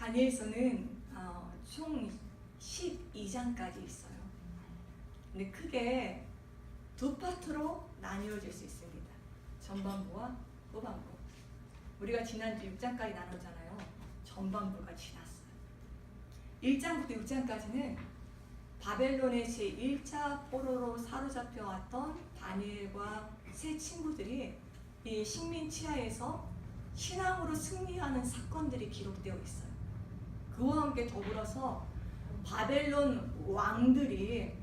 다니엘서는 총 12장까지 있어요. 근데 크게 두 파트로 나뉘어질 수 있습니다. 전반부와 후반부. 우리가 지난주 6장까지 나눴잖아요. 전반부가 지났어요. 1장부터 6장까지는 바벨론의 제1차 포로로 사로잡혀왔던 다니엘과 세 친구들이 이 식민 치하에서 신앙으로 승리하는 사건들이 기록되어 있어요. 그와 함께 더불어서 바벨론 왕들이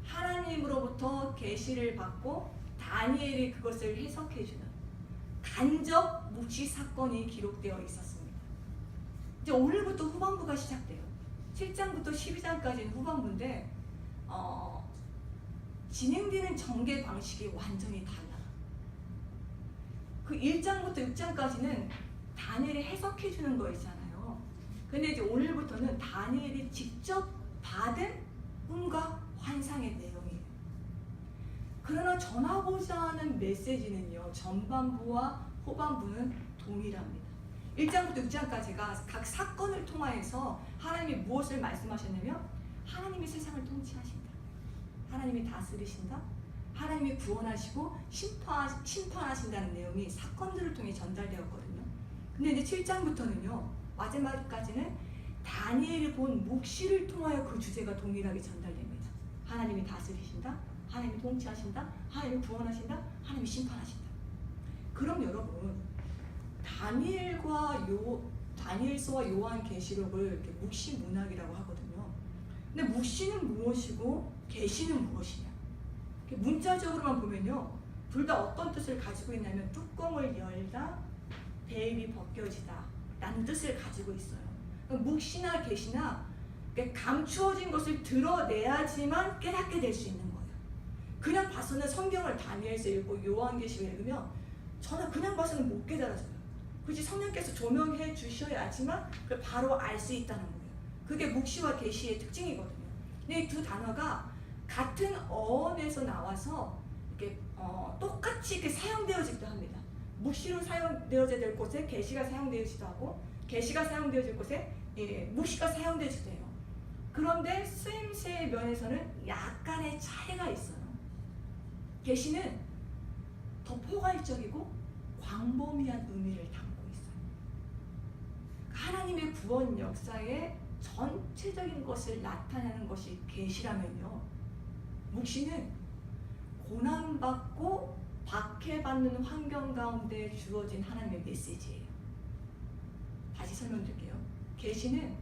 하나님으로부터 계시를 받고 다니엘이 그것을 해석해주는 간접 묵시 사건이 기록되어 있었습니다. 이제 오늘부터 후반부가 시작돼요. 7장부터 12장까지는 후반부인데 진행되는 전개 방식이 완전히 달라요. 그 1장부터 6장까지는 다니엘이 해석해주는 거 있잖아요. 근데 이제 오늘부터는 다니엘이 직접 받은 꿈과 환상의 내용이에요. 그러나 전하고자 하는 메시지는요, 전반부와 후반부는 동일합니다. 1장부터 6장까지가 각 사건을 통하여서 하나님이 무엇을 말씀하셨냐면 하나님이 세상을 통치하신다. 하나님이 다스리신다. 하나님이 구원하시고 심판하신다는 내용이 사건들을 통해 전달되었거든요. 근데 이제 7장부터는요, 마지막까지는 다니엘이 본 묵시를 통하여 그 주제가 동일하게 전달됩니다. 하나님이 다스리신다. 하나님이 통치하신다. 하나님이 구원하신다. 하나님이 심판하신다. 그럼 여러분, 다니엘서와 요한계시록을 이렇게 묵시 문학이라고 하거든요. 근데 묵시는 무엇이고 계시는 무엇이냐? 문자적으로만 보면요, 둘 다 어떤 뜻을 가지고 있냐면 뚜껑을 열다, 베일이 벗겨지다 라는 뜻을 가지고 있어요. 묵시나 계시나 감추어진 것을 드러내야지만 깨닫게 될 수 있는 거예요. 그냥 봐서는 성경을 다니엘서 읽고 요한계시록 읽으면 저는 그냥 봐서는 못 깨달아져요. 그렇지, 성령께서 조명해 주셔야지만 그걸 바로 알 수 있다는 거예요. 그게 묵시와 계시의 특징이거든요. 근데 이 두 단어가 같은 어원에서 나와서 이렇게 똑같이 이렇게 사용되어지기도 합니다. 묵시로 사용되어져야 될 곳에 계시가 사용되어지기도 하고, 계시가 사용되어질 곳에 묵시가 사용되어지기도 해요. 그런데 쓰임새의 면에서는 약간의 차이가 있어요. 계시는 더 포괄적이고 광범위한 의미를 담고 있어요. 하나님의 구원 역사의 전체적인 것을 나타내는 것이 계시라면요, 묵시는 고난받고 박해받는 환경 가운데 주어진 하나님의 메시지예요. 다시 설명드릴게요. 계시는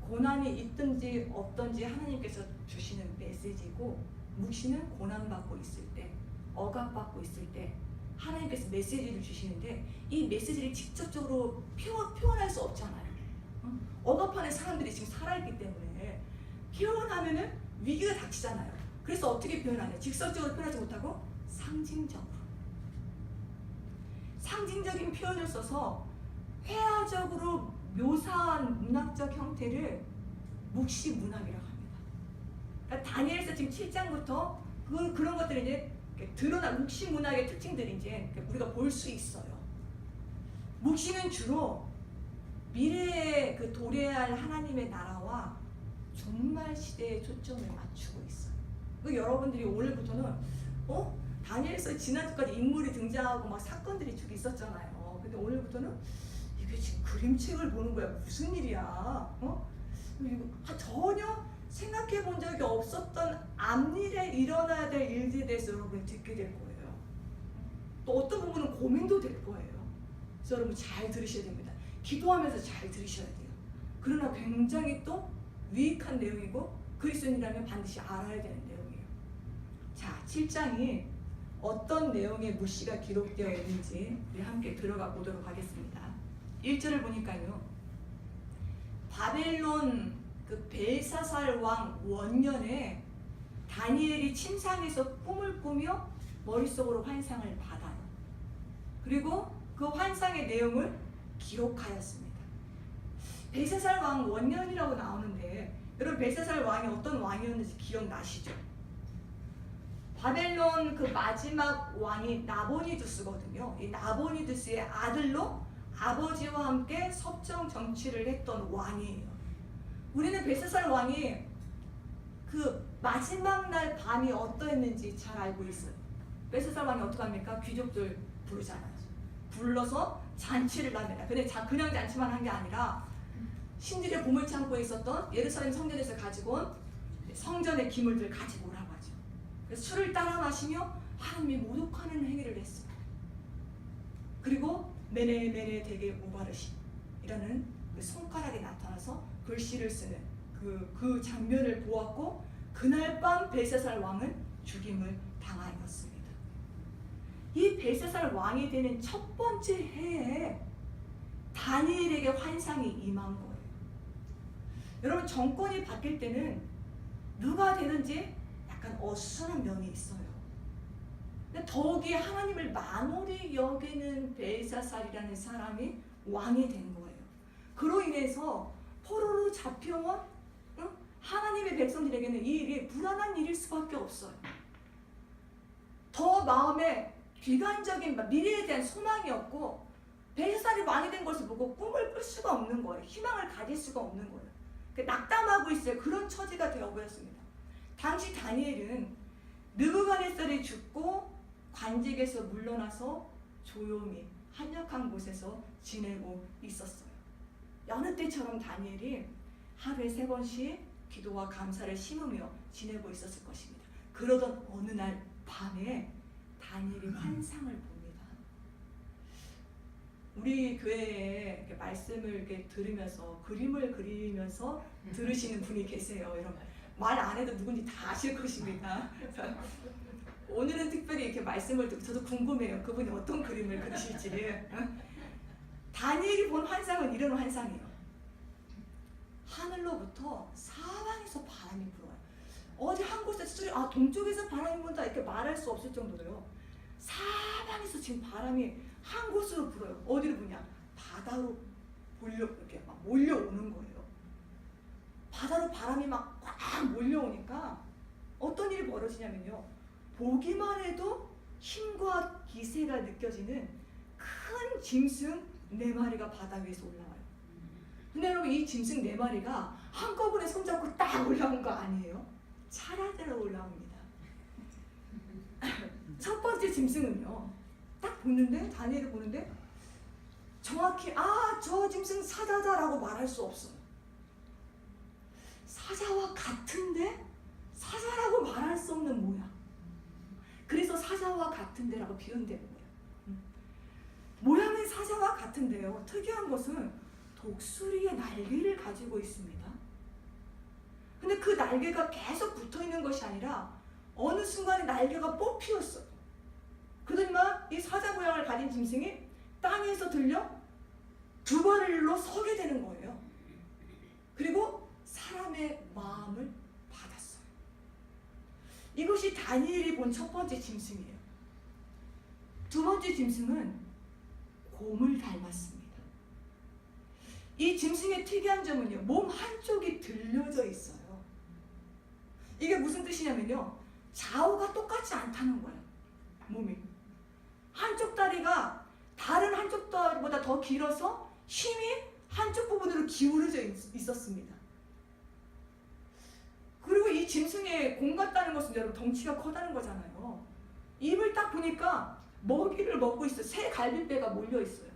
고난이 있든지 없든지 하나님께서 주시는 메시지고, 묵시는 고난받고 있을 때, 억압받고 있을 때 하나님께서 메시지를 주시는데 이 메시지를 직접적으로 표현할 수 없잖아요. 억압하는 사람들이 지금 살아있기 때문에 표현하면은 위기가 닥치잖아요. 그래서 어떻게 표현하냐? 직접적으로 표현하지 못하고 상징적인 표현을 써서 회화적으로 묘사한 문학적 형태를 묵시 문학이라고 합니다. 그러니까 다니엘서 지금 7장부터 그런 것들이 이제 드러난 묵시 문학의 특징들이 이제 우리가 볼 수 있어요. 묵시는 주로 미래에 도래할 하나님의 나라와 종말 시대에 초점을 맞추고 있어요. 여러분들이 오늘부터는 다니엘서 지난주까지 인물이 등장하고 막 사건들이 쭉 있었잖아요. 근데 오늘부터는 이게 지금 그림책을 보는 거야. 무슨 일이야? 이거 전혀 생각해 본 적이 없었던 앞일에 일어나야 될 일들에 대해서 여러분이 듣게 될 거예요. 또 어떤 부분은 고민도 될 거예요. 그래서 여러분 잘 들으셔야 됩니다. 기도하면서 잘 들으셔야 돼요. 그러나 굉장히 또 유익한 내용이고 그리스도인이라면 반드시 알아야 되는 내용이에요. 자, 7장이 어떤 내용의 묵시가 기록되어 있는지 우리 함께 들어가 보도록 하겠습니다. 1절을 보니까요, 바벨론 벨사살 왕 원년에 다니엘이 침상에서 꿈을 꾸며 머릿속으로 환상을 받아요. 그리고 그 환상의 내용을 기록하였습니다. 벨사살 왕 원년이라고 나오는데 여러분, 벨사살 왕이 어떤 왕이었는지 기억나시죠? 바벨론 마지막 왕이 나보니두스거든요. 이 나보니두스의 아들로 아버지와 함께 섭정 정치를 했던 왕이에요. 우리는 벨사살 왕이 그 마지막 날 밤이 어떠했는지 잘 알고 있어요. 벨사살 왕이 어떻게 합니까? 귀족들 부르잖아요. 불러서 잔치를 합니다. 근데 그냥 잔치만 한 게 아니라 신들의 보물창고에 있었던 예루살렘 성전에서 가지고 온 성전의 기물들 가지고 오라고 하죠. 그래서 술을 따라 마시며 하나님이 모독하는 행위를 했어요. 그리고 메네 되게 오바르시라는 그 손가락이 나타나서 글씨를 쓰는 그 장면을 보았고, 그날 밤 벨사살 왕은 죽임을 당하였습니다. 이 벨사살 왕이 되는 첫 번째 해에 다니엘에게 환상이 임한 거예요. 여러분, 정권이 바뀔 때는 누가 되든지 약간 어수선한 면이 있어요. 근데 더욱이 하나님을 만홀히 여기는 벨사살이라는 사람이 왕이 된 거예요. 그로 인해서 포로로 잡혀온 하나님의 백성들에게는 이 일이 불안한 일일 수밖에 없어요. 더 마음에 비관적인 미래에 대한 소망이 없고, 벨사살이 왕이 된 것을 보고 꿈을 꿀 수가 없는 거예요. 희망을 가질 수가 없는 거예요. 낙담하고 있어요. 그런 처지가 되어 보였습니다. 당시 다니엘은 느부갓네살이 죽고 관직에서 물러나서 조용히 한적한 곳에서 지내고 있었어요. 여느 때처럼 다니엘이 하루에 3번씩 기도와 감사를 심으며 지내고 있었을 것입니다. 그러던 어느 날 밤에 다니엘이 환상을 봅니다. 우리 교회에 이렇게 말씀을 이렇게 들으면서 그림을 그리면서 들으시는 분이 계세요. 여러분, 말 안 해도 누군지 다 아실 것입니다. 오늘은 특별히 이렇게 말씀을 듣고 저도 궁금해요. 그분이 어떤 그림을 그리실지를. 다니엘이 본 환상은 이런 환상이에요. 하늘로부터 사방에서 바람이 불어요. 어디 한 곳에서 동쪽에서 바람이 분다 이렇게 말할 수 없을 정도로요. 사방에서 지금 바람이 한 곳으로 불어요. 어디로 부냐? 바다로 이렇게 막 몰려오는 거예요. 바다로 바람이 막 꽉 몰려오니까 어떤 일이 벌어지냐면요. 보기만 해도 힘과 기세가 느껴지는 큰 짐승 4마리가 바다 위에서 올라와요. 근데 여러분, 이 짐승 4마리가 한꺼번에 손잡고 딱 올라온 거 아니에요? 차례대로 올라옵니다. 첫 번째 짐승은요, 딱 보는데, 다니엘이 보는데 정확히 저 짐승 사자다라고 말할 수 없어요. 사자와 같은데 사자라고 말할 수 없는 모양. 그래서 사자와 같은데라고 표현되는 거예요. 모양은 사자와 같은데요, 특이한 것은 독수리의 날개를 가지고 있습니다. 근데 그 날개가 계속 붙어 있는 것이 아니라 어느 순간에 날개가 뽑히었어요. 그러더니만 이 사자 모양을 가진 짐승이 땅에서 들려 두 발로 서게 되는 거예요. 그리고 사람의 마음을 받았어요. 이것이 다니엘이 본 첫 번째 짐승이에요. 두 번째 짐승은 곰을 닮았습니다. 이 짐승의 특이한 점은요, 몸 한쪽이 들려져 있어요. 이게 무슨 뜻이냐면요, 좌우가 똑같지 않다는 거예요. 몸이 한쪽 다리가 다른 한쪽 다리보다 더 길어서 힘이 한쪽 부분으로 기울어져 있었습니다. 그리고 이 짐승의 곰 같다는 것은 여러분 덩치가 커다는 거잖아요. 입을 딱 보니까 먹이를 먹고 있어요. 새 갈빗배가 몰려 있어요.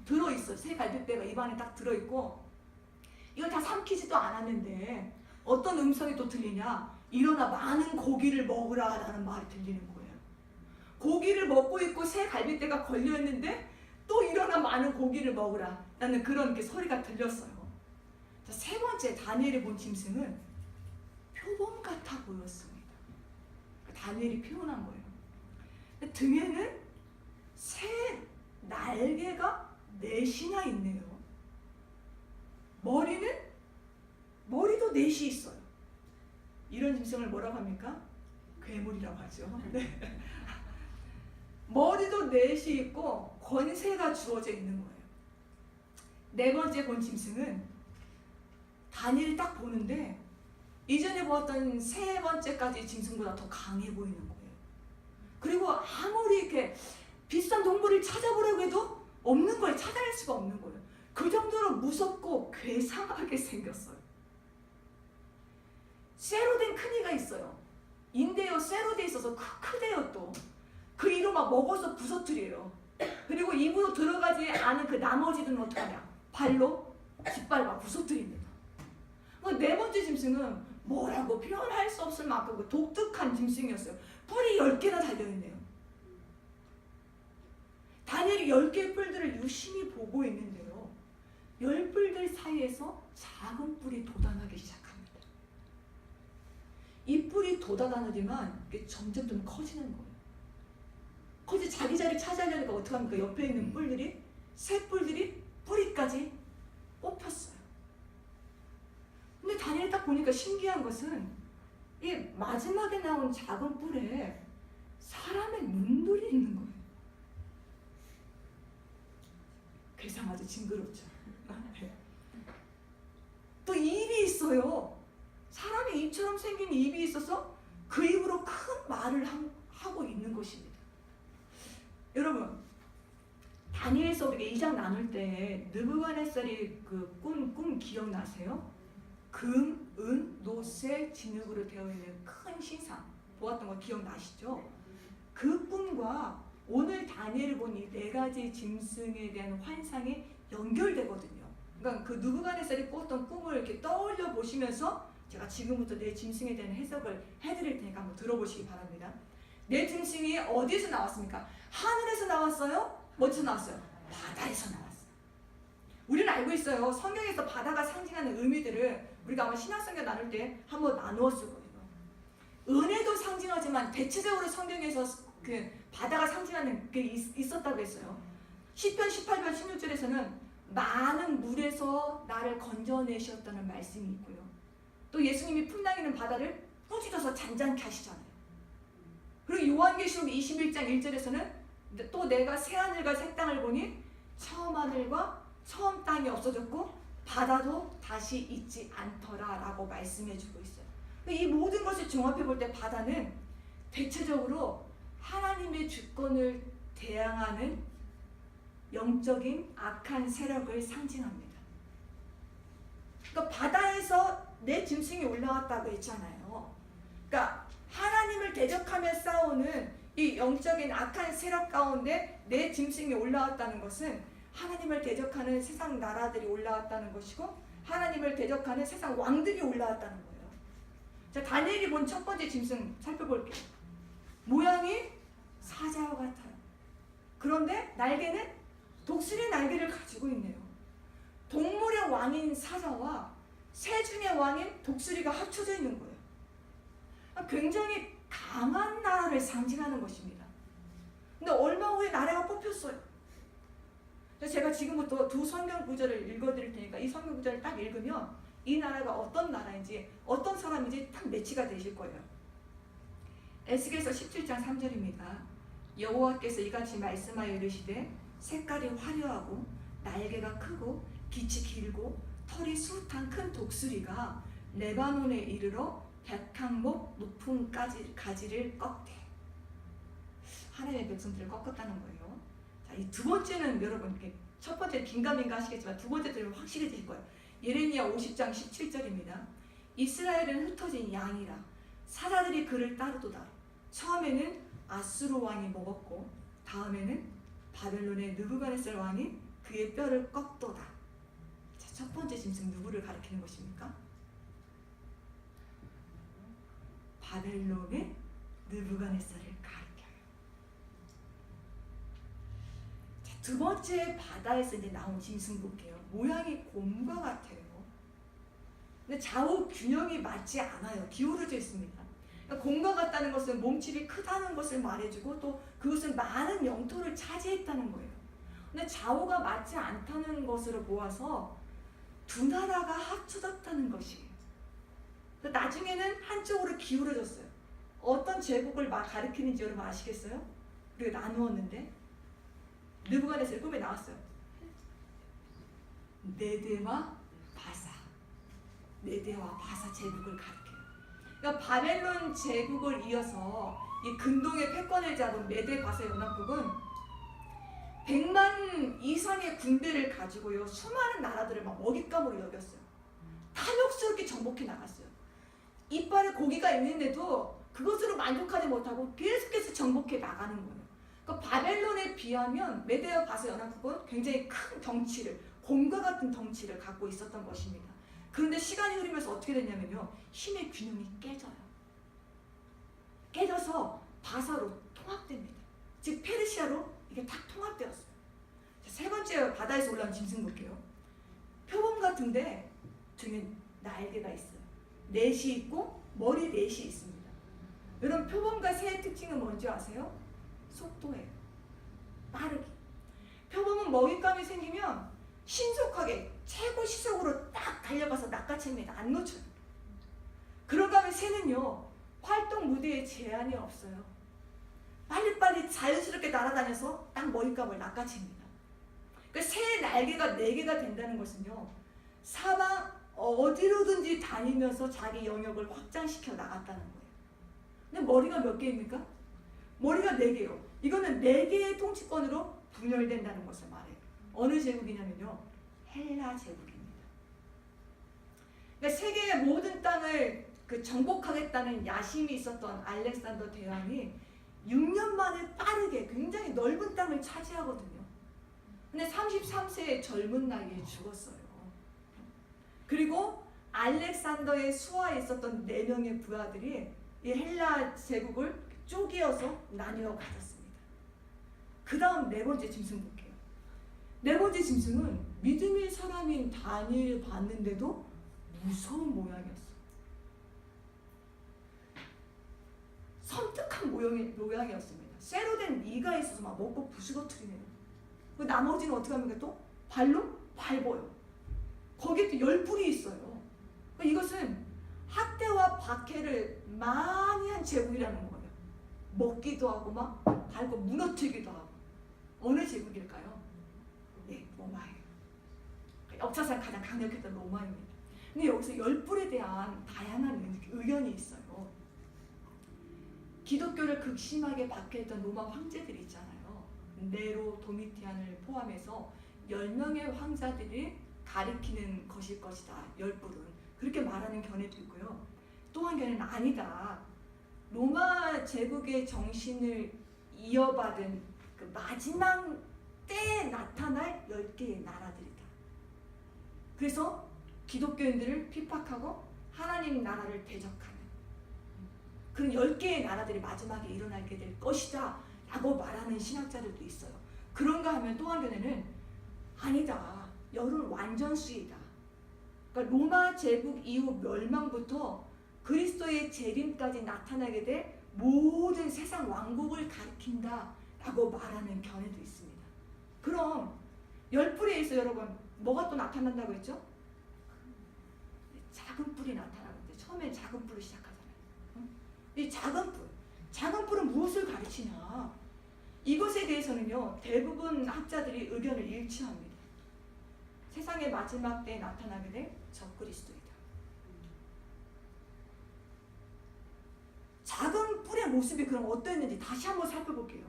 들어있어요. 새 갈빗배가 입안에 딱 들어있고, 이걸 다 삼키지도 않았는데 어떤 음성이 또 들리냐? 일어나 많은 고기를 먹으라 라는 말이 들리는 거예요. 고기를 먹고 있고 새 갈빗대가 걸려있는데 또 일어나 많은 고기를 먹으라 라는 그런 소리가 들렸어요. 자, 세 번째 다니엘이 본 짐승은 표범 같아 보였습니다. 다니엘이 표현한 거예요. 등에는 새 날개가 4개나 있네요. 머리도 4이 있어요. 이런 짐승을 뭐라고 합니까? 괴물이라고 하죠. 네. 머리도 4이 있고 권세가 주어져 있는 거예요. 4번째 본 짐승은 다니엘이 딱 보는데 이전에 보았던 3번째까지 짐승보다 더 강해 보이는 거예요. 그리고 아무리 이렇게 비싼 동물을 찾아보려고 해도 없는 거예요. 찾아낼 수가 없는 거예요. 그 정도로 무섭고 괴상하게 생겼어요. 쇠로 된 큰이가 있어요. 인데요, 쇠로 돼 있어서 크대요 또. 그 이로 막 먹어서 부서뜨려요. 그리고 입으로 들어가지 않은 그 나머지는 어떡하냐? 발로 짓밟아 부서뜨립니다. 네 번째 짐승은 뭐라고 표현할 수 없을 만큼 그 독특한 짐승이었어요. 뿔이 10개나 달려있네요. 다니엘이 10개의 뿔들을 유심히 보고 있는데요. 10뿔들 사이에서 작은 뿔이 돋아나기 시작합니다. 이 뿔이 돋아나지만 이게 점점 커지는 거예요. 거기서 자기 자리 차지하려니까 어떡합니까? 옆에 있는 뿔들이, 새 뿔들이 뿌리까지 뽑혔어요. 근데 다니엘이 딱 보니까 신기한 것은 이 마지막에 나온 작은 뿔에 사람의 눈들이 있는 거예요. 괴상하죠? 징그럽죠? 또 입이 있어요. 사람의 입처럼 생긴 입이 있어서 그 입으로 큰 말을 하고 있는 것입니다. 여러분, 다니엘서 우리가 2장 나눌 때 느부갓네살이 그 꿈 기억나세요? 금, 은, 노쇠, 진흙으로 되어 있는 큰 신상 보았던 거 기억나시죠? 그 꿈과 오늘 다니엘을 본 이 4가지 짐승에 대한 환상이 연결되거든요. 그러니까 그 느부갓네살이 꾸었던 꿈을 이렇게 떠올려 보시면서 제가 지금부터 내 짐승에 대한 해석을 해드릴 테니까 한번 들어보시기 바랍니다. 내 짐승이 어디에서 나왔습니까? 하늘에서 나왔어요? 어디서 나왔어요? 바다에서 나왔어요. 우리는 알고 있어요. 성경에서 바다가 상징하는 의미들을 우리가 아마 신약성경 나눌 때 한번 나누었을 거예요. 은혜도 상징하지만 대체적으로 성경에서 그 바다가 상징하는 게 있었다고 했어요. 시편 18편 16절에서는 많은 물에서 나를 건져내셨다는 말씀이 있고요. 또 예수님이 풍랑이는 바다를 꾸짖어서 잔잔케 하시잖아요. 그리고 요한계시록 21장 1절에서는 또 내가 새 하늘과 새 땅을 보니 처음 하늘과 처음 땅이 없어졌고 바다도 다시 있지 않더라 라고 말씀해주고 있어요. 이 모든 것을 종합해 볼 때 바다는 대체적으로 하나님의 주권을 대항하는 영적인 악한 세력을 상징합니다. 그러니까 바다에서 내 짐승이 올라왔다고 했잖아요. 그러니까 하나님을 대적하며 싸우는 이 영적인 악한 세력 가운데 내 짐승이 올라왔다는 것은 하나님을 대적하는 세상 나라들이 올라왔다는 것이고 하나님을 대적하는 세상 왕들이 올라왔다는 거예요. 자, 다니엘이 본 첫 번째 짐승 살펴볼게요. 모양이 사자와 같아요. 그런데 날개는 독수리 날개를 가지고 있네요. 동물의 왕인 사자와 새 중의 왕인 독수리가 합쳐져 있는 거예요. 굉장히 강한 나라를 상징하는 것입니다. 근데 얼마 후에 나라가 뽑혔어요. 제가 지금부터 두 성경 구절을 읽어드릴 테니까 이 성경 구절을 딱 읽으면 이 나라가 어떤 나라인지 어떤 사람인지 딱 매치가 되실 거예요. 에스겔서 17장 3절입니다. 여호와께서 이같이 말씀하여 이르시되 색깔이 화려하고 날개가 크고 빛이 길고 털이 수탄 큰 독수리가 레바논에 이르러 백항목 높은 가지를 꺾되. 하나님의 백성들을 꺾었다는 거예요. 자, 이 두 번째는 여러분 첫 번째 긴가민가 하시겠지만 두 번째 들으면 확실해질 거예요. 예레미야 50장 17절입니다. 이스라엘은 흩어진 양이라 사자들이 그를 따르도다. 처음에는 아수르 왕이 먹었고 다음에는 바벨론의 느부갓네살 왕이 그의 뼈를 꺾도다. 자, 첫 번째 짐승 누구를 가리키는 것입니까? 바벨론의 느부갓네살을 가리켜요. 자, 두 번째 바다에서 이제 나온 짐승 볼게요. 모양이 곰과 같아요. 근데 좌우 균형이 맞지 않아요. 기울어져 있습니다. 그러니까 곰과 같다는 것은 몸집이 크다는 것을 말해주고 또 그것은 많은 영토를 차지했다는 거예요. 근데 좌우가 맞지 않다는 것으로 보아서 두 나라가 합쳐졌다는 것이에요. 나중에는 한쪽으로 기울어졌어요. 어떤 제국을 가리키는지 여러분 아시겠어요? 우리가 나누었는데 느부갓네살 꿈에 나왔어요. 네대와 바사, 네대와 바사 제국을 가리켜요. 그러니까 바벨론 제국을 이어서 이 근동의 패권을 잡은 메대 바사 연합국은 100만 이상의 군대를 가지고요 수많은 나라들을 막 먹잇감으로 여겼어요. 탐욕스럽게 정복해 나갔어요. 이빨에 고기가 있는데도 그것으로 만족하지 못하고 계속해서 정복해 나가는 거예요. 그러니까 바벨론에 비하면 메데와 바사 연합국은 굉장히 큰 덩치를, 곰과 같은 덩치를 갖고 있었던 것입니다. 그런데 시간이 흐르면서 어떻게 됐냐면요, 힘의 균형이 깨져요. 깨져서 바사로 통합됩니다. 즉 페르시아로 이게 딱 통합되었어요. 세 번째, 바다에서 올라온 짐승 볼게요. 표범 같은데 등에 날개가 있어요. 넷이 있고 머리 넷이 있습니다. 여러분, 표범과 새의 특징은 뭔지 아세요? 속도예요. 빠르기. 표범은 먹잇감이 생기면 신속하게 최고 시속으로 딱 달려가서 낚아챕니다. 안 놓쳐요. 그런가 하면 새는요, 활동 무대에 제한이 없어요. 빨리빨리 자연스럽게 날아다녀서 딱 먹잇감을 낚아챕니다. 그러니까 새의 날개가 4개가 된다는 것은요, 사방 어디로든지 다니면서 자기 영역을 확장시켜 나갔다는 거예요. 근데 머리가 몇 개입니까? 머리가 4개요. 이거는 4개의 통치권으로 분열된다는 것을 말해요. 어느 제국이냐면요, 헬라 제국입니다. 그러니까 세계의 모든 땅을 정복하겠다는 야심이 있었던 알렉산더 대왕이 6년 만에 빠르게 굉장히 넓은 땅을 차지하거든요. 근데 33세의 젊은 나이에 죽었어요. 그리고 알렉산더의 수하에 있었던 4명의 부하들이 이 헬라 제국을 쪼개어서 나뉘어 가졌습니다. 그 다음 4번째 짐승 볼게요. 4번째 짐승은 믿음의 사람인 다니엘을 봤는데도 무서운 모양이었어요. 섬뜩한 모양이었습니다. 쇠로 된 이가 있어서 막 먹고 부스러뜨리네요. 나머지는 어떻게 합니까? 또 발로 밟아요. 거기에 또 열뿔이 있어요. 이것은 학대와 박해를 많이 한 제국이라는 거예요. 먹기도 하고 막 밟고 무너뜨리기도 하고. 어느 제국일까요? 네, 로마예요. 역사상 가장 강력했던 로마입니다. 근데 여기서 열뿔에 대한 다양한 의견이 있어요. 기독교를 극심하게 박해했던 로마 황제들이 있잖아요. 네로, 도미티안을 포함해서 10명의 황자들이 가리키는 것일 것이다. 열뿔은 그렇게 말하는 견해도 있고요. 또 한 견해는 아니다. 로마 제국의 정신을 이어받은 그 마지막 때에 나타날 10개의 나라들이다. 그래서 기독교인들을 핍박하고 하나님 나라를 대적하는 그런 10개의 나라들이 마지막에 일어나게 될 것이다 라고 말하는 신학자들도 있어요. 그런가 하면 또 한 견해는 아니다. 열은 완전수이다. 그러니까 로마 제국 이후 멸망부터 그리스도의 재림까지 나타나게 될 모든 세상 왕국을 가리킨다 라고 말하는 견해도 있습니다. 그럼 열뿔에 있어 여러분 뭐가 또 나타난다고 했죠? 작은 뿔이 나타나는데 처음엔 작은 뿔로 시작하잖아요. 이 작은 뿔은 무엇을 가르치냐? 이것에 대해서는요 대부분 학자들이 의견을 일치합니다. 세상의 마지막 때에 나타나게 될 적그리스도이다. 작은 뿔의 모습이 그럼 어떠했는지 다시 한번 살펴볼게요.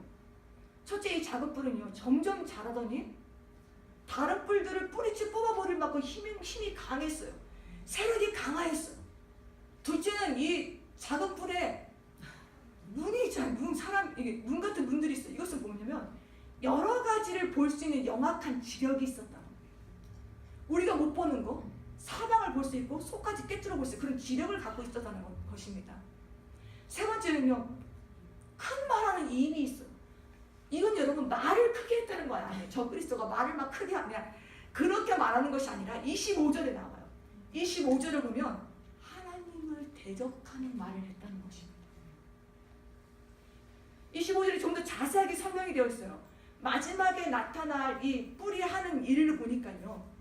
첫째, 이 작은 뿔은요 점점 자라더니 다른 뿔들을 뿌리째 뽑아버릴 만큼 힘이 강했어요. 세력이 강화했어요. 둘째는 이 작은 뿔에 눈이 있잖아요. 눈 같은 눈들이 있어요. 이것은 뭐냐면 여러 가지를 볼 수 있는 영악한 지력이 있었다는 거예요. 우리가 못 보는 거, 사방을 볼 수 있고 속까지 꿰뚫어 볼 수 있는 그런 지력을 갖고 있었다는 것입니다. 세 번째는요, 큰 말하는 입이 있어요. 이건 여러분 말을 크게 했다는 거 아니에요. 적그리스도가 말을 막 크게 하면 그렇게 말하는 것이 아니라 25절에 나와요. 25절을 보면 하나님을 대적하는 말을 했다는 것입니다. 25절이 좀 더 자세하게 설명이 되어 있어요. 마지막에 나타날 이 뿔이 하는 일을 보니까요.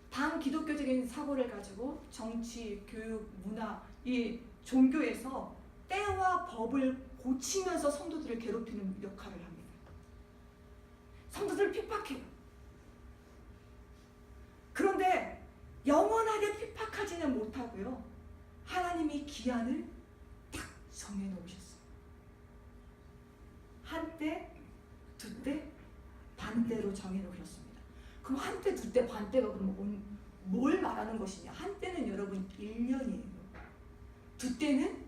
반기독교적인 사고를 가지고 정치, 교육, 문화, 이 종교에서 때와 법을 고치면서 성도들을 괴롭히는 역할을 합니다. 성도들을 핍박해요. 그런데 영원하게 핍박하지는 못하고요. 하나님이 기한을 딱 정해놓으셨어요. 한때, 두때, 반대로 정해놓으셨습니다. 그럼 한때, 두때, 반때가 그럼 뭘 말하는 것이냐? 한때는 여러분 1년이에요. 두때는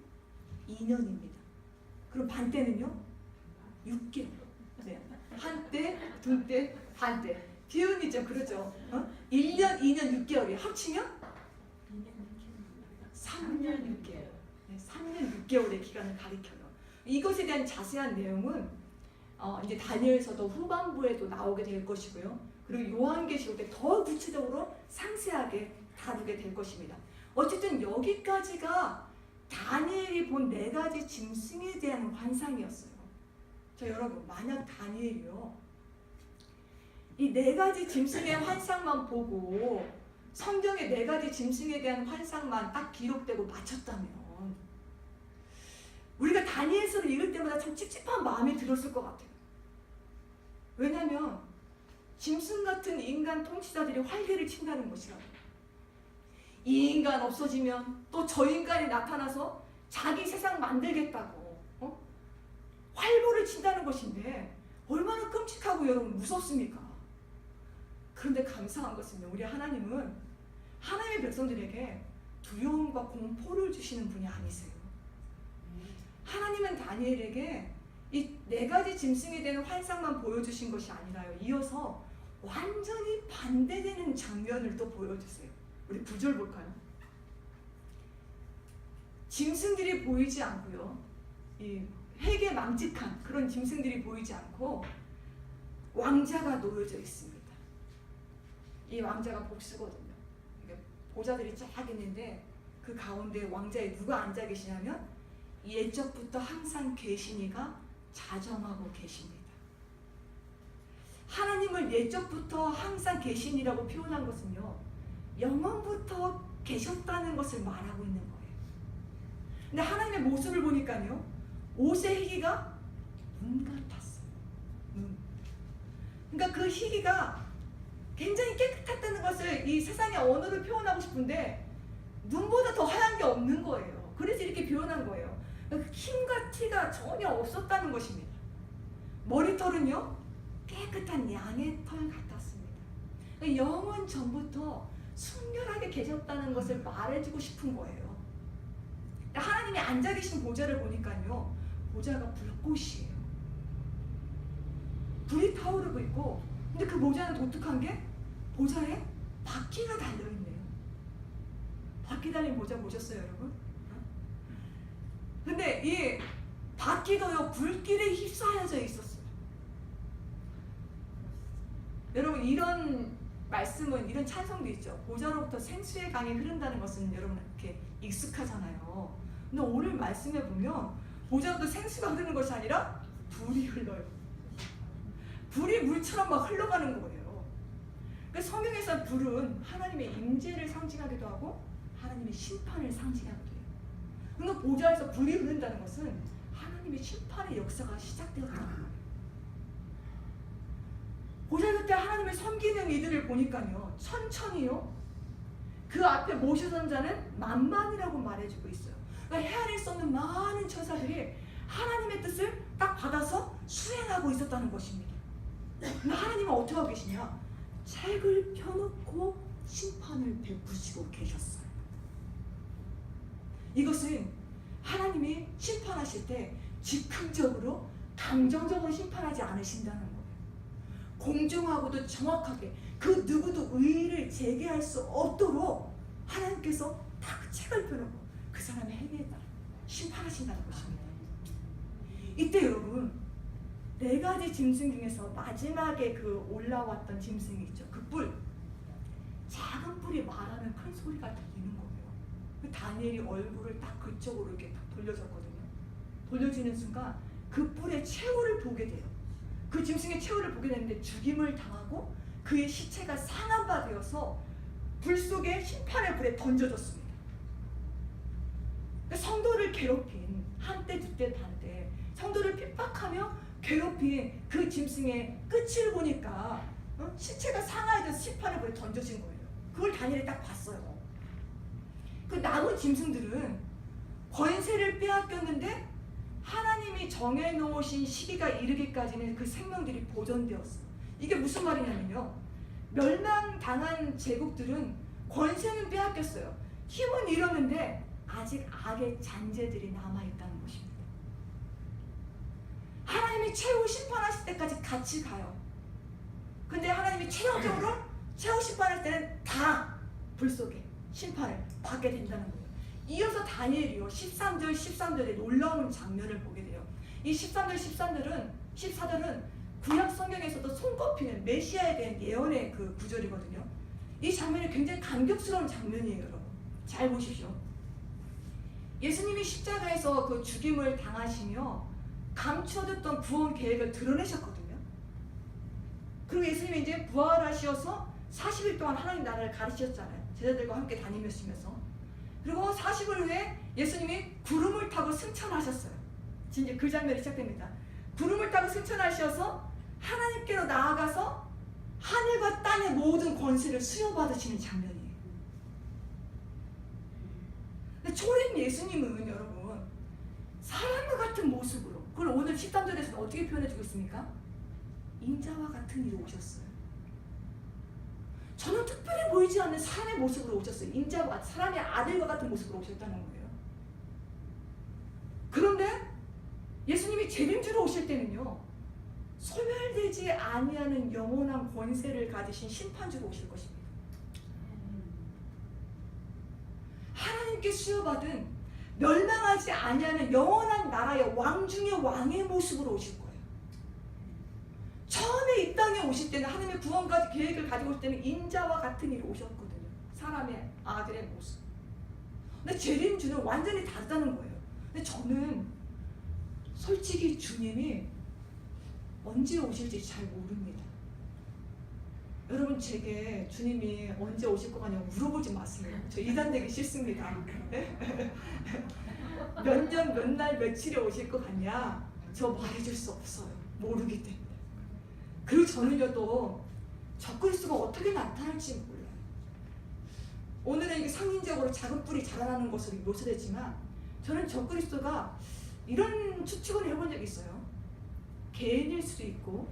2년입니다. 그럼 반때는요? 6개월. 네. 한때, 두때, 반때. 비운이죠, 그렇죠? 1년, 2년, 6개월이 합치면 3년 6개월. 네, 3년 6개월의 기간을 가리켜요. 이것에 대한 자세한 내용은 이제 다니엘서도 후반부에도 나오게 될 것이고요. 그리고 요한계시록 때 더 구체적으로 상세하게 다루게 될 것입니다. 어쨌든 여기까지가 다니엘이 본 4가지 짐승에 대한 환상이었어요. 저 여러분, 만약 다니엘이요, 이 4가지 짐승의 환상만 보고 성경의 4가지 짐승에 대한 환상만 딱 기록되고 마쳤다면 우리가 다니엘서를 읽을 때마다 참 찝찝한 마음이 들었을 것 같아요. 왜냐하면 짐승 같은 인간 통치자들이 활개를 친다는 것이라. 이 인간 없어지면 또 저 인간이 나타나서 자기 세상 만들겠다고 활보를 친다는 것인데 얼마나 끔찍하고 여러분 무섭습니까? 그런데 감사한 것은요, 우리 하나님은 하나님의 백성들에게 두려움과 공포를 주시는 분이 아니세요. 하나님은 다니엘에게 이 4가지 짐승에 대한 환상만 보여주신 것이 아니라요, 이어서 완전히 반대되는 장면을 또 보여주세요. 우리 9절 볼까요? 짐승들이 보이지 않고요, 이 회개 망측한 그런 짐승들이 보이지 않고 왕자가 놓여져 있습니다. 이 왕자가 복수거든요. 보좌들이 쫙 있는데 그 가운데 왕자에 누가 앉아 계시냐면 옛적부터 항상 계시니가 자정하고 계십니다. 하나님을 옛적부터 항상 계시니라고 표현한 것은요, 영원부터 계셨다는 것을 말하고 있는 거예요. 근데 하나님의 모습을 보니까요, 옷의 희기가 눈 같았어요. 눈. 그러니까 그 희기가 굉장히 깨끗했다는 것을 이 세상의 언어를 표현하고 싶은데 눈보다 더 하얀 게 없는 거예요. 그래서 이렇게 표현한 거예요. 힘과 티가 전혀 없었다는 것입니다. 머리털은요, 깨끗한 양의 털 같았습니다. 영원 전부터 순결하게 계셨다는 것을 말해주고 싶은 거예요. 하나님이 앉아 계신 보좌를 보니까요, 보좌가 불꽃이에요. 불이 타오르고 있고, 근데 그 보좌는 독특한 게 보좌에 바퀴가 달려있네요. 바퀴 달린 보좌 보셨어요, 여러분? 근데 이 바퀴도요, 불길에 휩싸여져 있었어요. 여러분, 이런 말씀은, 이런 찬송도 있죠. 보좌로부터 생수의 강이 흐른다는 것은 여러분 이렇게 익숙하잖아요. 근데 오늘 말씀에 보면 보좌로부터 생수가 흐르는 것이 아니라 불이 흘러요. 불이 물처럼 막 흘러가는 거예요. 그래서 성경에서 불은 하나님의 임재를 상징하기도 하고 하나님의 심판을 상징하기도 해요. 그러니까 보좌에서 불이 흐른다는 것은 하나님의 심판의 역사가 시작되었다는 거예요. 보좌 곁에 하나님을 섬기는 이들을 보니까요, 천천히요, 그 앞에 모셔선 자는 만만이라고 말해주고 있어요. 그러니까 헤아릴 수 없는 많은 천사들이 하나님의 뜻을 딱 받아서 수행하고 있었다는 것입니다. 근데 하나님은 어떻게 하고 계시냐? 책을 펴놓고 심판을 베푸시고 계셨어요. 이것은 하나님이 심판하실 때 즉흥적으로 감정적으로 심판하지 않으신다는 거예요. 공정하고도 정확하게 그 누구도 의의를 제기할 수 없도록 하나님께서 다 그 책을 펴놓고 그 사람의 행위에 따라 심판하신다는 것입니다. 이때 여러분, 4가지 짐승 중에서 마지막에 그 올라왔던 짐승이 있죠. 그 뿔, 작은 뿔이 말하는 큰 소리가 들리는 거예요. 그 다니엘이 얼굴을 딱 그쪽으로 이렇게 딱 돌려졌거든요. 돌려지는 순간 그 뿔의 최후를 보게 돼요. 그 짐승의 최후를 보게 되는데 죽임을 당하고 그의 시체가 상한 바 되어서 불 속에 심판의 불에 던져졌습니다. 성도를 괴롭힌, 한때 두때 반때 성도를 핍박하며 괴롭힌 그 짐승의 끝을 보니까 시체가 상하여져서 심판의 불에 던져진 거예요. 그걸 다니엘이 딱 봤어요. 그 남은 짐승들은 권세를 빼앗겼는데 하나님이 정해놓으신 시기가 이르기까지는 그 생명들이 보존되었어요. 이게 무슨 말이냐면요. 멸망당한 제국들은 권세는 빼앗겼어요. 힘은 잃었는데 아직 악의 잔재들이 남아있다는 것입니다. 하나님이 최후 심판하실 때까지 같이 가요. 근데 하나님이 최종적으로 최후 심판할 때는 다 불 속에 심판을 받게 된다는 거예요. 이어서 다니엘이요 13절 13절에 놀라운 장면을 보게 돼요. 이 13절 14절은 구약 성경에서도 손꼽히는 메시아에 대한 예언의 그 구절이거든요. 이 장면이 굉장히 감격스러운 장면이에요, 여러분. 잘 보십시오. 예수님이 십자가에서 그 죽임을 당하시며 감춰뒀던 구원 계획을 드러내셨거든요. 그리고 예수님이 이제 부활하셔서 40일 동안 하나님 나라를 가르치셨잖아요. 제자들과 함께 다니면서. 그리고 40일 후에 예수님이 구름을 타고 승천하셨어요. 이제 그 장면이 시작됩니다. 구름을 타고 승천하셔서 하나님께로 나아가서 하늘과 땅의 모든 권세를 수여받으시는 장면이에요. 근데 초림 예수님은 여러분 사람과 같은 모습으로, 그걸 오늘 13절에서는 어떻게 표현해주고 있습니까? 인자와 같은 이로 오셨어요. 저는 특별히 보이지 않는 사람의 모습으로 오셨어요. 인자와 사람의 아들과 같은 모습으로 오셨다는 거예요. 그런데 예수님이 재림주로 오실 때는요, 소멸되지 아니하는 영원한 권세를 가지신 심판주로 오실 것입니다. 하나님께 수여받은 멸망하지 아니하는 영원한 나라의 왕 중의 왕의 모습으로 오실 거예요. 처음에 이 땅에 오실 때는 하나님의 구원까지 계획을 가지고 오실 때는 인자와 같은 이로 오셨거든요. 사람의 아들의 모습. 근데 재림주는 완전히 다르다는 거예요. 근데 저는 솔직히 주님이 언제 오실지 잘 모릅니다. 여러분 제게 주님이 언제 오실 것 같냐고 물어보지 마세요. 저 이단되기 싫습니다. 몇 년, 몇 날, 며칠에 오실 것 같냐? 저 말해줄 수 없어요. 모르기 때문에. 그리고 저는요 또 적그리스도가 어떻게 나타날지 몰라요. 오늘은 이게 상징적으로 작은 뿔이 자라나는 것으로 묘사되지만 저는 적그리스도가 이런 추측을 해본 적이 있어요. 개인일 수도 있고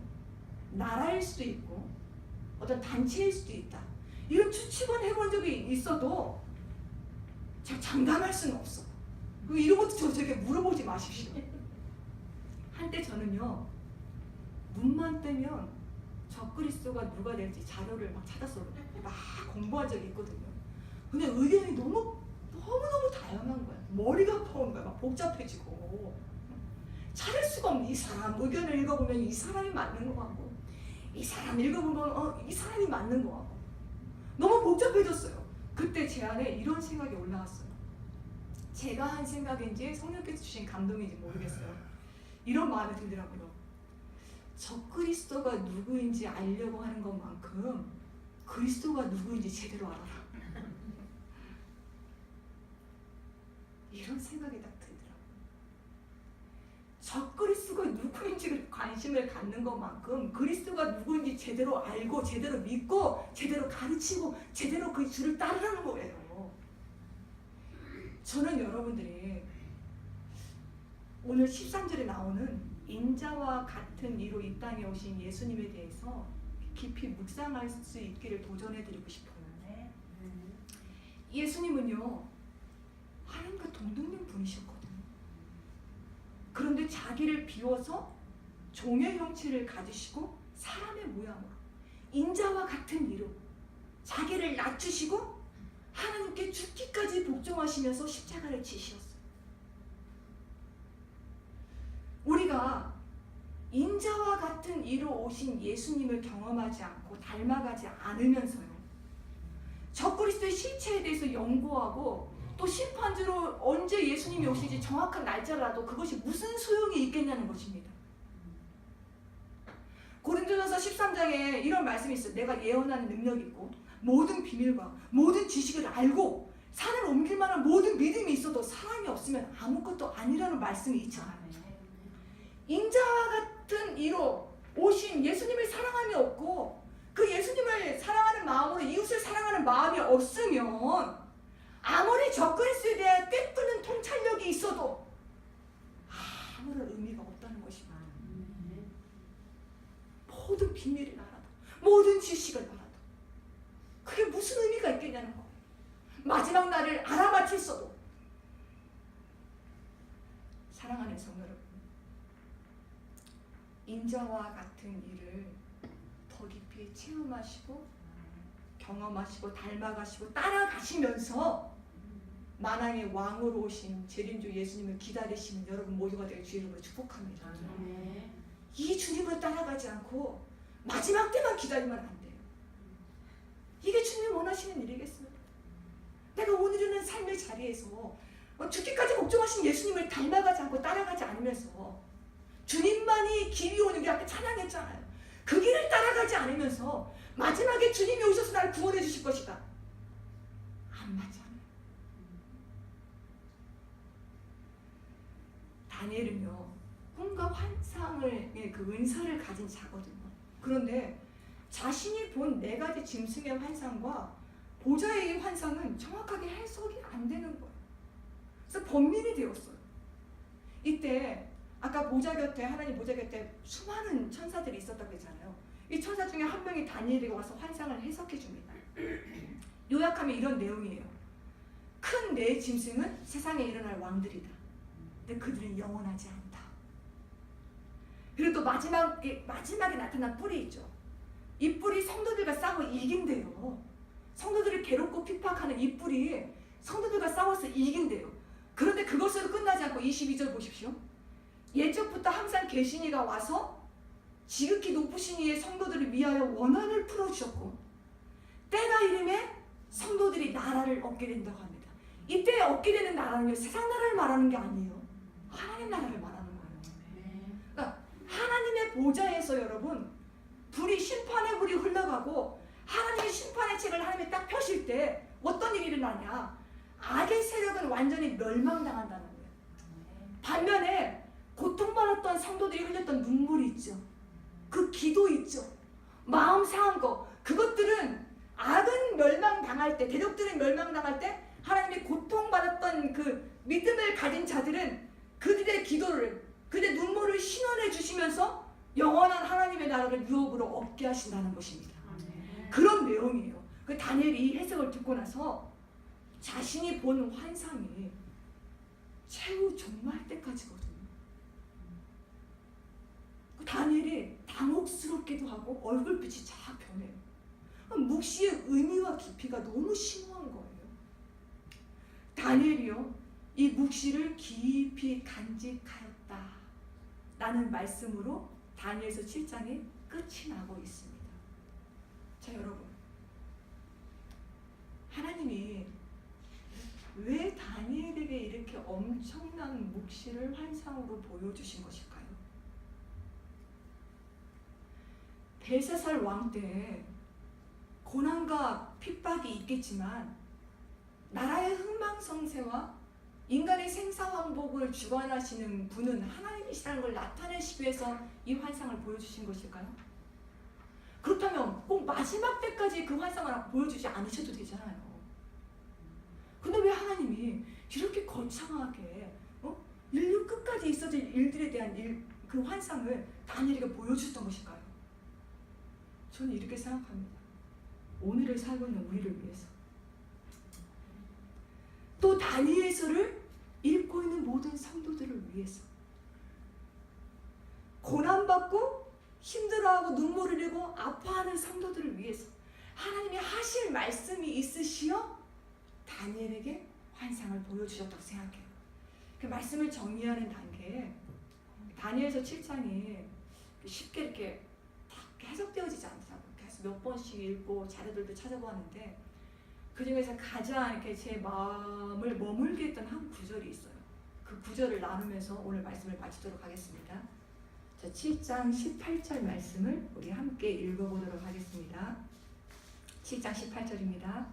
나라일 수도 있고 어떤 단체일 수도 있다. 이런 추측은 해본 적이 있어도 제가 장담할 수는 없어. 이런 것도 저에게 물어보지 마십시오. 한때 저는요 눈만 뜨면 적그리스도가 누가 될지 자료를 막 찾아서 막 공부한 적이 있거든요. 근데 의견이 너무너무 다양한 거야. 머리가 아파온 거야. 막 복잡해지고 찾을 수가 없는, 이 사람 의견을 읽어보면 이 사람이 맞는 것 같고 이 사람 읽어보면 이 사람이 맞는 것 같고 너무 복잡해졌어요. 그때 제 안에 이런 생각이 올라왔어요. 제가 한 생각인지 성령께서 주신 감동인지 모르겠어요. 이런 마음이 들더라고요. 적그리스도가 누구인지 알려고 하는 것만큼 그리스도가 누구인지 제대로 알아라. 이런 생각이 딱 들더라고요. 적그리스도가 누구인지 관심을 갖는 것만큼 그리스도가 누구인지 제대로 알고 제대로 믿고 제대로 가르치고 제대로 그 줄을 따르라는 거예요. 저는 여러분들이 오늘 13절에 나오는 인자와 같은 이로 이 땅에 오신 예수님에 대해서 깊이 묵상할 수 있기를 도전해드리고 싶어요. 예수님은요 하나님과 동등된 분이셨거든요. 그런데 자기를 비워서 종의 형체를 가지시고 사람의 모양으로 인자와 같은 이로 자기를 낮추시고 하나님께 죽기까지 복종하시면서 십자가를 지셨어요. 우리가 인자와 같은 이로 오신 예수님을 경험하지 않고 닮아가지 않으면서요 적그리스도의 실체에 대해서 연구하고 또 심판주로 언제 예수님이 오실지 정확한 날짜라도 그것이 무슨 소용이 있겠냐는 것입니다. 고린도전서 13장에 이런 말씀이 있어요. 내가 예언하는 능력이 있고 모든 비밀과 모든 지식을 알고 산을 옮길 만한 모든 믿음이 있어도 사랑이 없으면 아무것도 아니라는 말씀이 있잖아요. 인자와 같은 이로 오신 예수님을 사랑함이 없고 그 예수님을 사랑하는 마음으로 이웃을 사랑하는 마음이 없으면 아무리 적그리스도에 대한 꿰뚫는 통찰력이 있어도 아무런 의미가 없다는 것입니다. 모든 비밀을 알아. 모든 지식을 알아도 그게 무슨 의미가 있겠냐는 거예요. 마지막 날을 알아맞혔어도. 사랑하는 성도 여러분, 인자와 같은 일을 더 깊이 체험하시고 경험하시고 닮아가시고 따라가시면서 만왕의 왕으로 오신 재림주 예수님을 기다리시는 여러분 모두가 되길 주의 이름으로 축복합니다. 이 주님을 따라가지 않고 마지막 때만 기다리면 안 돼요. 이게 주님이 원하시는 일이겠습니까? 내가 오늘 있는 삶의 자리에서 죽기까지 걱정하신 예수님을 닮아가지 않고 따라가지 않으면서 주님만이 길이 오는 길 앞에 찬양했잖아요. 그 길을 따라가지 않으면서 마지막에 주님이 오셔서 나를 구원해 주실 것이다. 안 맞잖아요. 다니엘은요, 꿈과 환상의 그 은사를 가진 자거든요. 그런데 자신이 본 네 가지 짐승의 환상과 보좌의 환상은 정확하게 해석이 안 되는 거예요. 그래서 번민이 되었어요. 이때 아까 보좌 곁에, 하나님 보좌 곁에 수많은 천사들이 있었다고 했잖아요. 이 천사 중에 한 명이 다니엘에게 와서 환상을 해석해 줍니다. 요약하면 이런 내용이에요. 큰 네 짐승은 세상에 일어날 왕들이다. 근데 그들은 영원하지 않다. 그리고 또 마지막에 나타난 뿔이 있죠. 이 뿔이 성도들과 싸워 이긴대요. 성도들을 괴롭고 핍박하는 이 뿔이 성도들과 싸워서 이긴대요. 그런데 그것으로 끝나지 않고 22절 보십시오. 예적부터 항상 계신 이가 와서 지극히 높으신 이의 성도들을 위하여 원한을 풀어주셨고 때가 이름에 성도들이 나라를 얻게 된다고 합니다. 이때 얻게 되는 나라는요, 세상 나라를 말하는 게 아니에요. 하나님 나라를 말하는 거예요. 그러니까 하나님의 보좌에서 여러분 불이, 심판의 불이 흘러가고 하나님의 심판의 책을 하나님이 딱 펴실 때 어떤 일이 일어나냐, 악의 세력은 완전히 멸망당한다는 거예요. 반면에 고통받았던 성도들이 흘렸던 눈물이 있죠. 그 기도 있죠. 마음 상한 거, 그것들은 악은 멸망당할 때, 대적들은 멸망당할 때 하나님이 고통받았던 그 믿음을 가진 자들은 그들의 기도를, 그들의 눈물을 신원해 주시면서 영원한 하나님의 나라를 유업으로 얻게 하신다는 것입니다. 그런 내용이에요. 그 다니엘이 이 해석을 듣고 나서 자신이 본 환상이 최후 종말 때까지거든요. 다니엘이 당혹스럽기도 하고 얼굴빛이 쫙 변해요. 묵시의 의미와 깊이가 너무 심오한 거예요. 다니엘이요, 이 묵시를 깊이 간직하였다 라는 말씀으로 다니엘서 7장이 끝이 나고 있습니다. 자, 여러분, 하나님이 왜 다니엘에게 이렇게 엄청난 묵시를 환상으로 보여주신 것일까요? 벨사살 왕 때 고난과 핍박이 있겠지만 나라의 흥망성쇠와 인간의 생사왕복을 주관하시는 분은 하나님이시라는 걸 나타내시기 위해서 이 환상을 보여주신 것일까요? 그렇다면 꼭 마지막 때까지 그 환상을 보여주지 않으셔도 되잖아요. 근데 왜 하나님이 이렇게 거창하게 인류 끝까지 있어질 일들에 대한 그 환상을 다니엘에게 보여주셨던 것일까요? 저는 이렇게 생각합니다. 오늘을 살고 있는 우리를 위해서, 또 다니엘서를 읽고 있는 모든 성도들을 위해서, 고난받고 힘들어하고 눈물 흘리고 아파하는 성도들을 위해서 하나님이 하실 말씀이 있으시어 다니엘에게 환상을 보여주셨다고 생각해요. 그 말씀을 정리하는 단계에 다니엘서 7장이 쉽게 이렇게 딱 해석되어지지 않더라고요. 그래서 몇 번씩 읽고 자료들도 찾아보았는데 그 중에서 가장 이렇게 제 마음을 머물게 했던 한 구절이 있어요. 그 구절을 나누면서 오늘 말씀을 마치도록 하겠습니다. 자, 7장 18절 말씀을 우리 함께 읽어보도록 하겠습니다. 7장 18절입니다.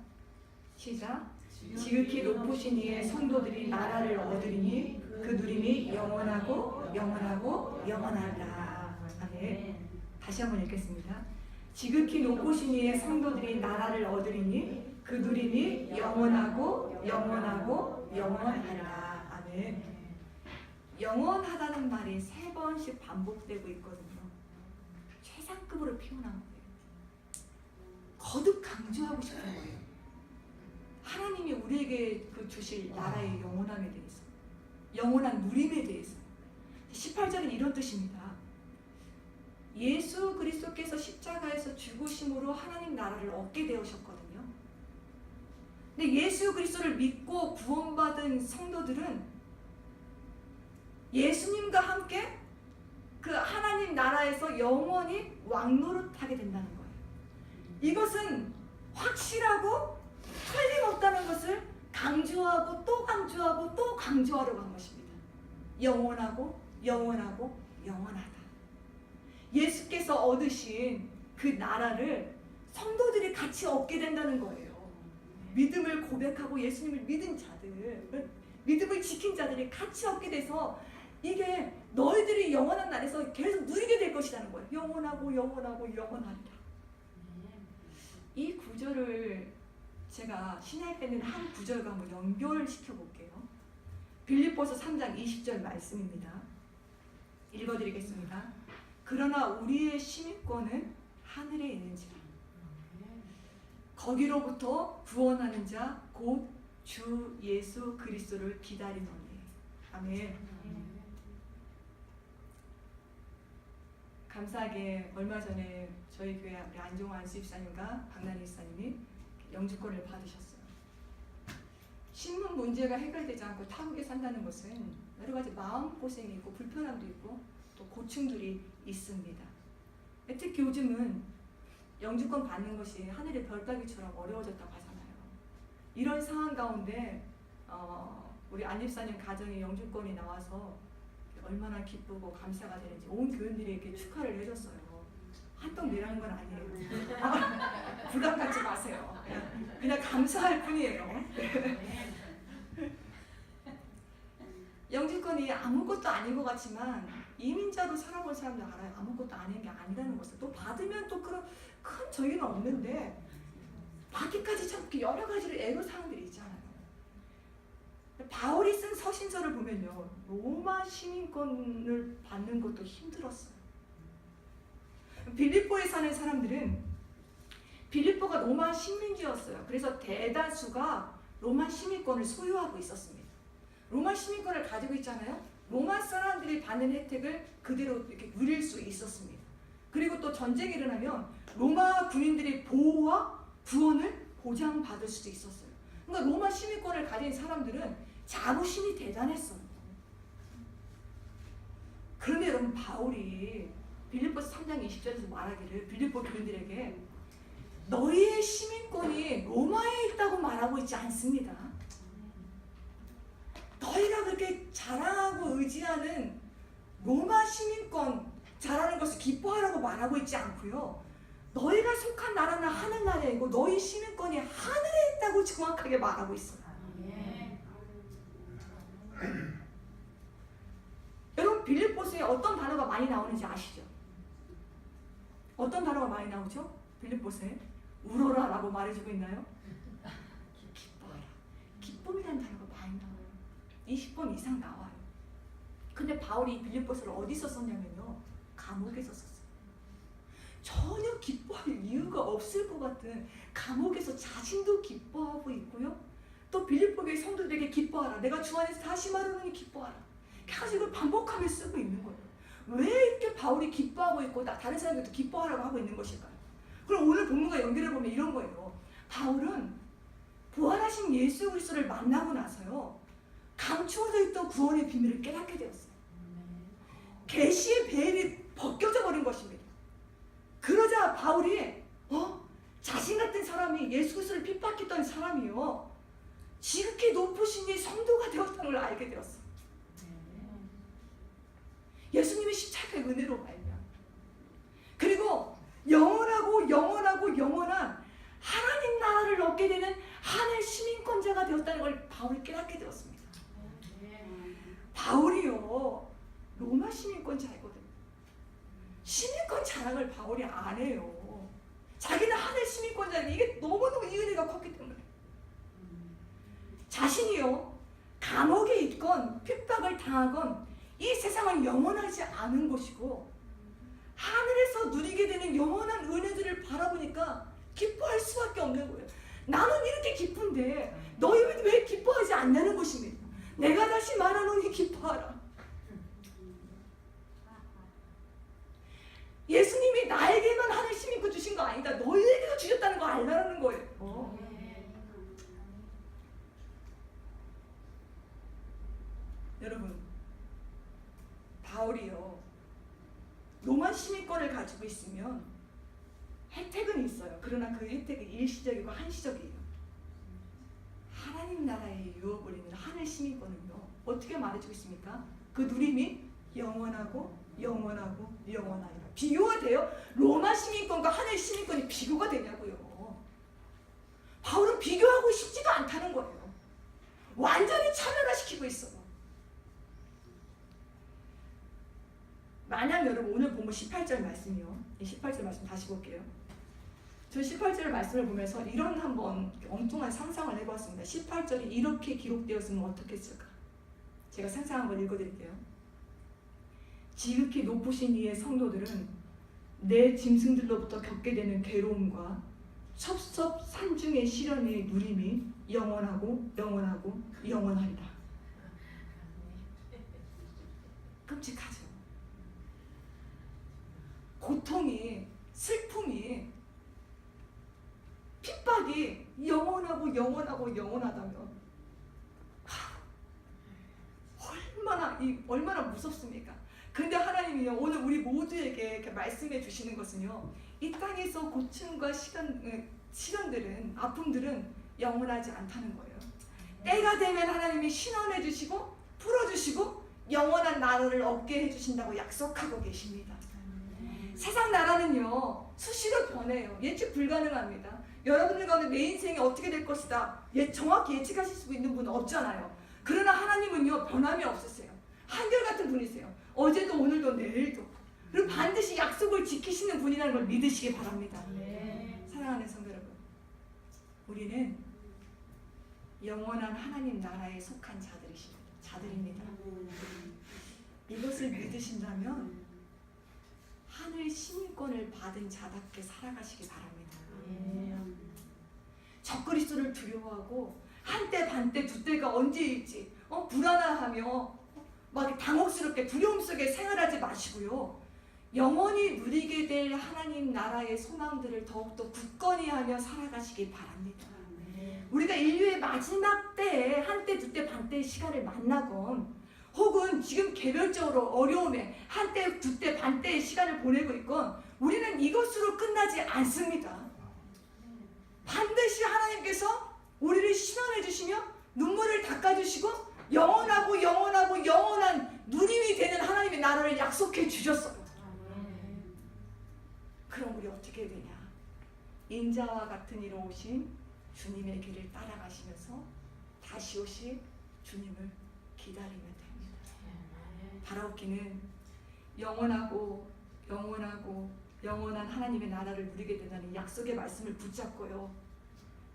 시작. 지극히 높으신 이의 성도들이 나라를 얻으리니 그 누림이 영원하고 영원하고 영원하리라. 아멘. 다시 한번 읽겠습니다. 지극히 높으신 이의 성도들이 나라를 얻으리니 그 누림이 영원하고 영원하고 영원하리라. 아멘. 영원하다는 말이 3번씩 반복되고 있거든요. 최상급으로 표현한 거예요. 거듭 강조하고 싶은 거예요. 하나님이 우리에게 그 주실 나라의 영원함에 대해서, 영원한 누림에 대해서. 18절은 이런 뜻입니다. 예수 그리스도께서 십자가에서 죽으심으로 하나님 나라를 얻게 되셨거든요. 근데 예수 그리스도를 믿고 구원받은 성도들은 예수님과 함께 그 하나님 나라에서 영원히 왕노릇하게 된다는 거예요. 이것은 확실하고 틀림없다는 것을 강조하고 또 강조하고 또 강조하려고 한 것입니다. 영원하고 영원하고 영원하다. 예수께서 얻으신 그 나라를 성도들이 같이 얻게 된다는 거예요. 믿음을 고백하고 예수님을 믿은 자들, 믿음을 지킨 자들이 같이 얻게 돼서 이게 너희들이 영원한 날에서 계속 누리게 될 것이라는 거예요. 영원하고 영원하고 영원하리라. 이 구절을 제가 신약에 있는 한 구절과 한번 연결시켜 볼게요. 빌립보서 3장 20절 말씀입니다. 읽어드리겠습니다. 그러나 우리의 시민권은 하늘에 있는지라. 거기로부터 구원하는 자 곧 주 예수 그리스도를 기다리노니. 아멘. 감사하게 얼마 전에 저희 교회 안종환 안수집사님과 박난희 집사님이 영주권을 받으셨어요. 신분 문제가 해결되지 않고 타국에 산다는 것은 여러 가지 마음고생이 있고 불편함도 있고 또 고충들이 있습니다. 특히 요즘은 영주권 받는 것이 하늘의 별 따기처럼 어려워졌다고 하잖아요. 이런 상황 가운데 우리 안 집사님 가정에 영주권이 나와서 얼마나 기쁘고 감사가 되는지 온 교인들이 이렇게 축하를 해줬어요. 한턱 내라는 건 아니에요. 부담 갖지 마세요. 그냥 감사할 뿐이에요. 영주권이 아무것도 아닌 것 같지만 이민자로 살아본 사람들 알아요. 아무것도 아닌 게 아니라는 것을. 또 받으면 또 그런 큰 저희는 없는데 받기까지 참 여러 가지로 애로사항들이 있잖아요. 바울이 쓴 서신서를 보면요, 로마 시민권을 받는 것도 힘들었어요. 빌립보에 사는 사람들은 빌립보가 로마 식민지였어요. 그래서 대다수가 로마 시민권을 소유하고 있었습니다. 로마 시민권을 가지고 있잖아요. 로마 사람들이 받는 혜택을 그대로 이렇게 누릴 수 있었습니다. 그리고 또 전쟁이 일어나면 로마 군인들의 보호와 구원을 보장받을 수도 있었어요. 그러니까 로마 시민권을 가진 사람들은 자부심이 대단했어요. 그런데 여러분, 바울이 빌립보서 3장 20절에서 말하기를 빌립보 교인들에게 너희의 시민권이 로마에 있다고 말하고 있지 않습니다. 너희가 그렇게 자랑하고 의지하는 로마 시민권 자라는 것을 기뻐하라고 말하고 있지 않고요. 너희가 속한 나라는 하늘나라이고 너희 시민권이 하늘에 있다고 정확하게 말하고 있어요. 여러분, 빌립보서에 어떤 단어가 많이 나오는지 아시죠? 어떤 단어가 많이 나오죠? 빌립보서에 울어라 라고 말해주고 있나요? 기뻐하라. 기쁨이라는 단어가 많이 나와요. 20번 이상 나와요. 근데 바울이 빌립보서를 어디서 썼냐면요, 감옥에서 썼어요. 전혀 기뻐할 이유가 없을 것 같은 감옥에서 자신도 기뻐하고 있고요, 또 빌립보의 성도들에게 기뻐하라, 내가 주 안에서 다시 말하노니 기뻐하라, 계속 이걸 반복하며 쓰고 있는 거예요. 왜 이렇게 바울이 기뻐하고 있고 다른 사람들도 기뻐하라고 하고 있는 것일까요? 그럼 오늘 본문과 연결해보면 이런 거예요. 바울은 부활하신 예수 그리스도를 만나고 나서요, 감추어져 있던 구원의 비밀을 깨닫게 되었어요. 계시의 베일이 벗겨져 버린 것입니다. 그러자 바울이 자신 같은 사람이 예수 그리스도를 핍박했던 사람이요, 지극히 높으신 이 성도가 되었다는 걸 알게 되었어요. 예수님의 십자가의 은혜로 말미암아. 그리고 영원하고 영원하고 영원한 하나님 나라를 얻게 되는 하늘 시민권자가 되었다는 걸 바울이 깨닫게 되었습니다. 바울이요, 로마 시민권자이거든요. 시민권 자랑을 바울이 안 해요. 자기는 하늘 시민권자인데 이게 너무너무 이 은혜가 컸기 때문에. 자신이요, 감옥에 있건 핍박을 당하건 이 세상은 영원하지 않은 것이고 하늘에서 누리게 되는 영원한 은혜들을 바라보니까 기뻐할 수밖에 없는 거예요. 나는 이렇게 기쁜데 너희는 왜 기뻐하지 않냐는 것입니다. 내가 다시 말하노니 기뻐하라. 예수님이 나에게만 하늘 심고 주신 거 아니다. 너희에게도 주셨다는 거 알라는 거예요. 여러분, 바울이요, 로마 시민권을 가지고 있으면 혜택은 있어요. 그러나 그 혜택은 일시적이고 한시적이에요. 하나님 나라의 유업을 있는 하늘 시민권은요, 어떻게 말해주고 있습니까? 그 누림이 영원하고 영원하고 영원하리라. 비교가 돼요? 로마 시민권과 하늘 시민권이 비교가 되냐고요. 바울은 비교하고 싶지도 않다는 거예요. 완전히 차별화시키고 있어요. 만약 여러분 오늘 보면 18절 말씀이요. 18절 말씀 다시 볼게요. 저 18절 말씀을 보면서 이런 한번 엉뚱한 상상을 해보았습니다. 18절이 이렇게 기록되었으면 어떻겠을까? 제가 상상 한번 읽어드릴게요. 지극히 높으신 이의 성도들은 내 짐승들로부터 겪게 되는 괴로움과 섭섭산중의 시련의 누림이 영원하고 영원하고 영원하리라. 끔찍하죠. 고통이, 슬픔이, 핍박이 영원하고 영원하고 영원하다면 얼마나 무섭습니까? 근데 하나님이요, 오늘 우리 모두에게 이렇게 말씀해 주시는 것은요, 이 땅에서 고충과 시련들은, 아픔들은 영원하지 않다는 거예요. 때가 되면 하나님이 신원해 주시고 풀어주시고 영원한 나라를 얻게 해주신다고 약속하고 계십니다. 세상 나라는요, 수시로 변해요. 예측 불가능합니다. 여러분들 가운데 내 인생이 어떻게 될 것이다 정확히 예측하실 수 있는 분은 없잖아요. 그러나 하나님은요, 변함이 없으세요. 한결같은 분이세요. 어제도 오늘도 내일도. 그리고 반드시 약속을 지키시는 분이라는 걸 믿으시기 바랍니다. 사랑하는 성도 여러분, 우리는 영원한 하나님 나라에 속한 자들입니다. 이것을 믿으신다면 하늘 시민권을 받은 자답게 살아가시기 바랍니다. 적그리스도를 두려워하고 한때 반때 두때가 언제일지 불안하며 막 당혹스럽게 두려움 속에 생활하지 마시고요, 영원히 누리게 될 하나님 나라의 소망들을 더욱더 굳건히 하며 살아가시기 바랍니다. 우리가 인류의 마지막 때에 한때 두때 반때의 시간을 만나건 혹은 지금 개별적으로 어려움에 한때 두때 반때의 시간을 보내고 있건 우리는 이것으로 끝나지 않습니다. 반드시 하나님께서 우리를 신원해 주시며 눈물을 닦아주시고 영원하고 영원하고 영원한 누림이 되는 하나님의 나라를 약속해 주셨어요. 그럼 우리 어떻게 되냐? 인자와 같은 이로 오신 주님의 길을 따라가시면서 다시 오실 주님을 기다리면 됩니다. 바라옵기는 영원하고 영원하고 영원한 하나님의 나라를 누리게 된다는 약속의 말씀을 붙잡고요,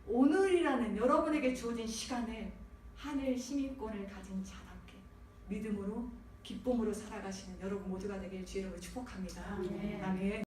오늘이라는 여러분에게 주어진 시간에 하늘 시민권을 가진 자답게 믿음으로 기쁨으로 살아가시는 여러분 모두가 되길 주의 이름으로 축복합니다. 아멘.